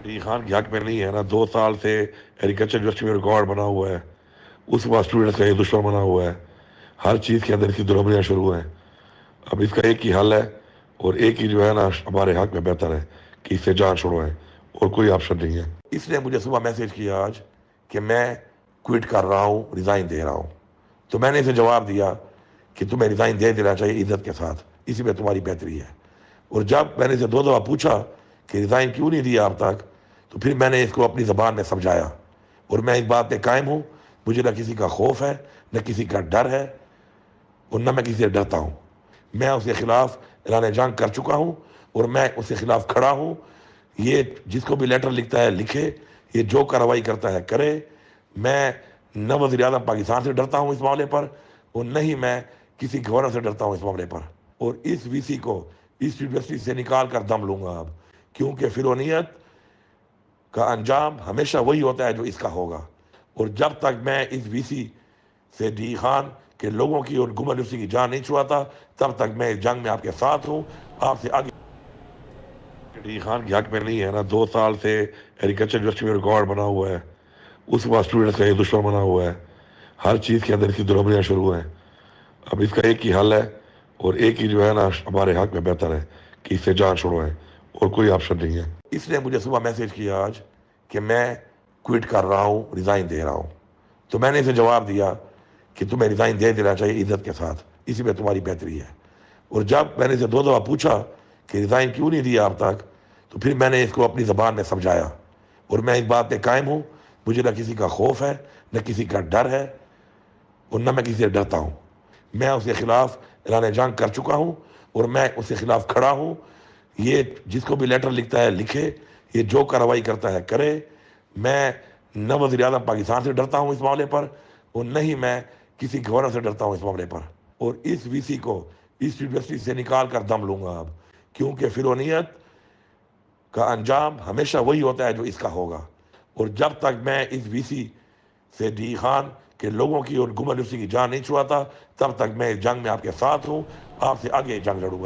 D Khan کے حق میں نہیں ہے نا، 2 سال سے ایگریکلچر یونیورسٹی میں ریکارڈ بنا ہوا ہے، اس کے بعد اسٹوڈنٹس کا یہ دشمن بنا ہوا ہے، ہر چیز کے اندر اس کی دلبریاں شروع ہیں۔ اب اس کا ایک ہی حل ہے اور ایک ہی جو ہے نا ہمارے حق میں بہتر ہے کہ اس سے جان چھوڑوائیں، اور کوئی آپشن نہیں ہے۔ اس نے مجھے صبح میسج کیا آج کہ میں کوئٹ کر رہا ہوں، ریزائن دے رہا ہوں، تو میں نے اسے جواب دیا کہ تمہیں ریزائن دے دینا چاہیے عزت کے ساتھ، اسی میں تمہاری بہتری ہے۔ اور جب میں نے اسے 2 دفعہ پوچھا کہ ریزائن کیوں نہیں دیا اب تک، تو پھر میں نے اس کو اپنی زبان میں سمجھایا، اور میں اس بات پہ قائم ہوں، مجھے نہ کسی کا خوف ہے، نہ کسی کا ڈر ہے، اور نہ میں کسی سے ڈرتا ہوں۔ میں اس کے خلاف اعلان جنگ کر چکا ہوں، اور میں اس کے خلاف کھڑا ہوں۔ یہ جس کو بھی لیٹر لکھتا ہے لکھے، یہ جو کارروائی کرتا ہے کرے۔ میں نہ وزیر اعظم پاکستان سے ڈرتا ہوں اس معاملے پر، اور نہ ہی میں کسی گورنر سے ڈرتا ہوں اس معاملے پر۔ اور اس وی سی کو اس یونیورسٹی سے نکال کر دم لوں گا اب، کیونکہ فرونیت کا انجام ہمیشہ وہی ہوتا ہے جو اس کا ہوگا۔ اور جب تک میں اس وی سی سے ڈی خان کے لوگوں کی اور گمن یونیورسٹی کی جان نہیں چھڑاتا، تب تک میں اس جنگ میں آپ کے ساتھ ہوں، آپ سے آگے۔ ڈی خان کے حق میں نہیں ہے نا، 2 سال سے ایگریکلچر یونیورسٹی میں ریکارڈ بنا ہوا ہے، اس کے بعد اسٹوڈنٹس کا یہ دشمن بنا ہوا ہے، ہر چیز کے اندر اس کی دلبریاں شروع ہیں۔ اب اس کا ایک ہی حل ہے اور ایک ہی جو ہے نا ہمارے حق میں بہتر ہے کہ اس سے جان چھوڑوائیں، اور کوئی آپشن نہیں ہے۔ اس نے مجھے صبح میسج کیا آج کہ میں کوئٹ کر رہا ہوں، ریزائن دے رہا ہوں، تو میں نے اسے جواب دیا کہ تمہیں ریزائن دے دینا چاہیے عزت کے ساتھ، اسی میں تمہاری بہتری ہے۔ اور جب میں نے اسے 2 دفعہ پوچھا کہ ریزائن کیوں نہیں دیا اب تک، تو پھر میں نے اس کو اپنی زبان میں سمجھایا، اور میں اس بات پہ قائم ہوں، مجھے نہ کسی کا خوف ہے، نہ کسی کا ڈر ہے، اور نہ میں کسی سے ڈرتا ہوں۔ میں اس کے خلاف اعلان جنگ کر چکا ہوں، اور میں اس کے خلاف کھڑا ہوں۔ یہ جس کو بھی لیٹر لکھتا ہے لکھے، یہ جو کارروائی کرتا ہے کرے۔ میں نہ وزیر اعظم پاکستان سے ڈرتا ہوں اس معاملے پر، اور نہ ہی میں کسی گورنر سے ڈرتا ہوں اس معاملے پر۔ اور اس وی سی کو اس یونیورسٹی سے نکال کر دم لوں گا اب، کیونکہ فرونیت کا انجام ہمیشہ وہی ہوتا ہے جو اس کا ہوگا۔ اور جب تک میں اس وی سی سے ڈی خان کہ لوگوں کی اور گمن یونیورسٹی کی جان نہیں چھڑاتا، تب تک میں اس جنگ میں آپ کے ساتھ ہوں، آپ سے آگے جنگ لڑوں گا۔